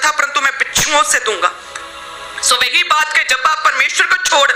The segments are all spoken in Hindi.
था परंतु मैं बिच्छुओं से दूंगा। सो वही बात कि जब आप परमेश्वर को छोड़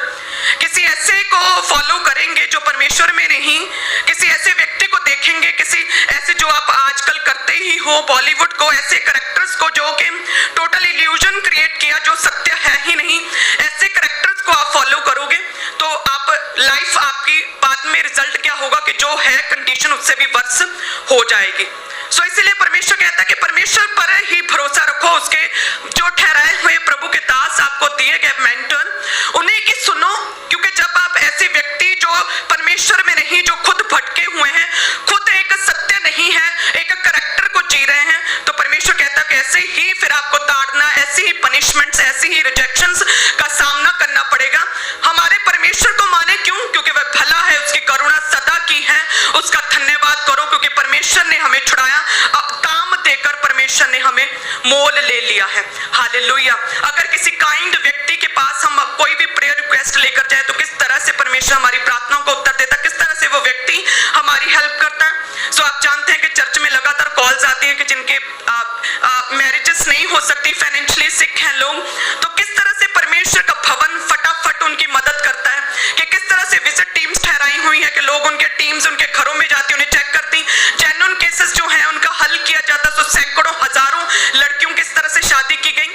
किसी ऐसे को फॉलो करेंगे जो परमेश्वर में नहीं, किसी ऐसे व्यक्ति को देखेंगे, किसी ऐसे जो आप आजकल करते ही हो बॉलीवुड को, ऐसे करेक्टर्स को जो कि टोटल इल्यूजन क्रिएट किया जो सत्य है ही नहीं, ऐसे करेक्टर्स को आप फॉलो करोगे तो आप लाइफ आपकी बाद में रिजल्ट क्या होगा कि जो है कंडीशन उससे भी वर्स हो जाएगी। सो इसीलिए परमेश्वर कहता है कि परमेश्वर पर ही भरोसा रखो, उसके जो ठहराए हुए प्रभु के दास आपको दिए गए मेंटर उन्हीं की सुनो, क्योंकि जब आप ऐसे व्यक्ति जो परमेश्वर में नहीं, जो खुद भटके हुए हैं, खुद एक सत्य नहीं है, एक करेक्टर को जी रहे हैं, तो परमेश्वर कहता है कि ऐसे ही फिर आपको ताड़ना, ऐसी ही पनिशमेंट्स, ऐसी ही रिजेक्शंस का सामना करना पड़ेगा। हमारे परमेश्वर को माने क्यों? क्योंकि वह भला है, उसकी करुणा सदा की है, उसका धन्यवाद करो क्योंकि परमेश्वर ने हमें छुड़ाया, काम देकर परमेश्वर ने हमें मोल ले लिया है। हालेलुया। अगर किसी काइंड व्यक्ति के पास हम कोई भी प्रेयर रिक्वेस्ट लेकर जाए तो किस तरह से परमेश्वर हमारी प्रार्थनाओं को उत्तर देता है, किस तरह से वो व्यक्ति हमारी हेल्प करता है। सो आप जानते हैं कि चर्च में लगातार कॉल्स आती हैं कि जिनके मैरिजेस नहीं हो सकती, फाइनेंशियली सिक हैं लोग, तो किस तरह से परमेश्वर का भवन फटाफट उनकी मदद करता है, कि किस तरह से विजिट टीम्स ठहराई हुई है कि लोग उनके टीम्स उनके घरों में जाती, उन्हें चेक करती, जेन्युइन केसेस जो हैं उनका हल किया जाता। सो सैकड़ों हजारों लड़कियों किस तरह से शादी की गई।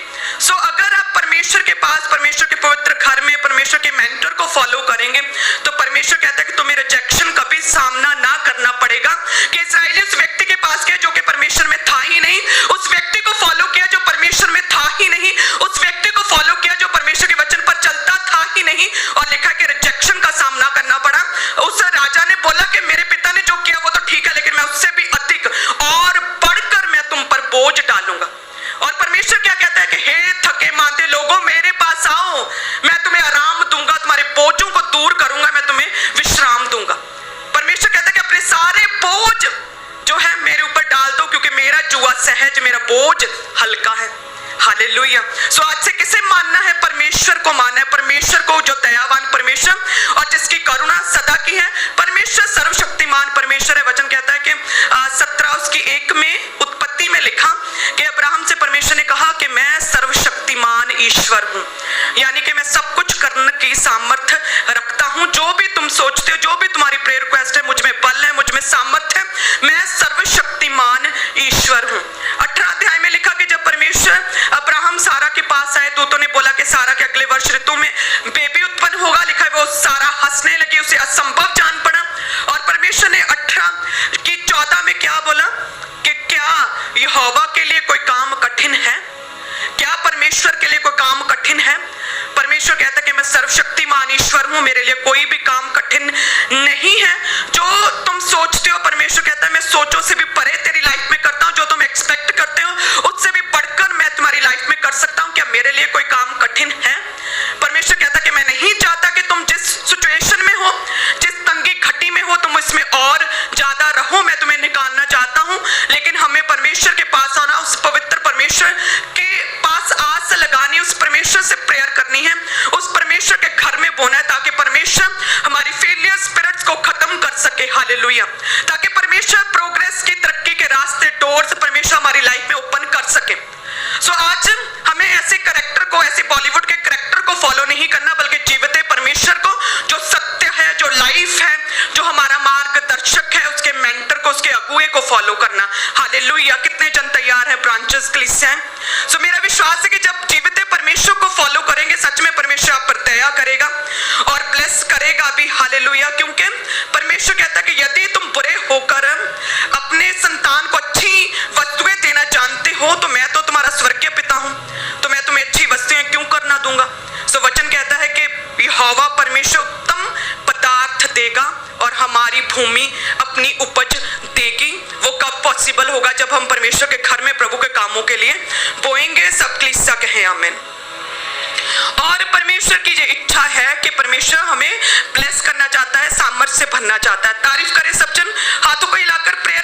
सो अगर आप परमेश्वर के पास, परमेश्वर के पवित्र घर में परमेश्वर के मेंटर को फॉलो करेंगे तो परमेश्वर कहता है कि तुम्हें रिजेक्शन कभी सामना ना करना पड़ेगा। कि इस्राएली उस व्यक्ति के पास गए जो कि परमेश्वर में था ही नहीं, उस व्यक्ति को फॉलो किया जो परमेश्वर में था ही नहीं, उस व्यक्ति को फॉलो किया जो परमेश्वर के वचन पर चलता था ही नहीं, और लिखा कि रिजेक्शन का सामना करना पड़ा। उस राजा ने बोला कि मेरे पिता ने जो किया वो तो ठीक है, लेकिन मैं उससे भी अधिक और बढ़कर मैं तुम पर बोझ डालूंगा। और परमेश्वर क्या कहता है कि हे थके मांदे लोगों, मेरे पास आओ, मैं तुम्हें आराम दूंगा, तुम्हारे बोझों को दूर करूंगा, मैं तुम्हें विश्राम दूंगा। परमेश्वर कहता है कि अपने सारे बोझ जो है मेरे ऊपर डाल दो, क्योंकि मेरा जुआ सहज, मेरा बोझ हल्का है। हालेलुया। सो आज से किसे मानना है? परमेश्वर को मानना है, परमेश्वर को जो दयावान परमेश्वर और जिसकी करुणा सदा की है। परमेश्वर सर्वशक्तिमान परमेश्वर है। वचन कहता है कि 17:1 में उत्पत्ति में लिखा कि अब्राहम से परमेश्वर ने कहा कि मैं सर्वशक्तिमान ईश्वर हूं, यानी कि मैं सब कुछ करने की सामर्थ्य रखता हूं। जो भी तुम सोचते हो, जो भी तुम्हारी प्रेयर रिक्वेस्ट है, मुझ में बल है, मुझ में सामर्थ्य है, मैं सर्वशक्तिमान ईश्वर हूं। 18 अध्याय में लिखा कि जब परमेश्वर अब्राहम सारा के पास आए, दूतों ने बोला कि सारा के अगले वर्ष ऋतु में बेबी उत्पन्न होगा। लिखा है वो सारा हंसने लगी, उसे असंभव जान पड़ा। और परमेश्वर ने 18:14 में क्या बोला कि क्या यहोवा के लिए कोई काम कठिन है? क्या परमेश्वर के लिए कोई काम कठिन है? परमेश्वर कहता है कि मैं सर्वशक्तिमान ईश्वर हूं, मेरे लिए कोई भी काम कठिन नहीं है। जो तुम सोचते हो, परमेश्वर कहता है मैं सोचों से भी परे तेरी लाइफ में करता हूं। जो तुम एक्सपेक्ट करते हो उससे भी बढ़कर मैं तुम्हारी लाइफ में कर सकता हूं। क्या मेरे लिए कोई काम कठिन है? परमेश्वर कहता है कि मैं नहीं चाहता कि तुम जिस सिचुएशन में हो, जिस तंगी घटी में हो, तुम इसमें और ज्यादा रहो। मैं तुम्हें निकालना चाहता हूं, लेकिन हमें परमेश्वर के पास आना, उस पवित्र परमेश्वर के पास आस लगानी, उस परमेश्वर से प्रेयर करनी है, उस परमेश्वर के घर में बोना है, ताकि परमेश्वर हमारी फेलियर स्पिरिट्स को खत्म कर सके। हालेलुया। ताकि परमेश्वर प्रोग्रेस की, तरक्की के रास्ते, डोर्स परमेश्वर हमारी लाइफ में ओपन कर सके। सो आज हमें ऐसे करेक्टर को, ऐसे बॉलीवुड के करेक्टर को फॉलो नहीं करना, बल्कि जीवित परमेश्वर को, जो सत्य है, जो लाइफ है, जो हमारा मार्गदर्शक है, उसके मेंटर को, उसके अगुए को फॉलो करना। हालेलुया। कितने जन तैयार हैं ब्रांचेस के लिए? सो मेरा विश्वास है कि जब जीवित परमेश्वर को फॉलो करेंगे, सच में परमेश्वर आप पर दया करेगा और ब्लेस करेगा भी। हालेलुया। क्योंकि परमेश्वर कहता है कि यदि तुम बुरे होकर अपने संतान को अच्छी वस्तुएं देना जानते हो, तो मैं तो तुम्हारा स्वर्गीय पिता हूं, तो मैं तुम्हें अच्छी वस्तुएं क्यों करना दूंगा। सो वचन कहता है कि यहोवा परमेश्वर उत्तम पदार्थ देगा और हमारी भूमि अपनी उपज देगी। वो कब पॉसिबल होगा? जब हम परमेश्वर के घर में प्रभु के कामों के लिए बोएंगे। सब कलीसिया कहें आमीन। और परमेश्वर की ये इच्छा है कि परमेश्वर हमें ब्लेस करना चाहता है, सामर्थ्य से भरना चाहता है। तारीफ करें सब जन, हाथों को हिलाकर प्रेयर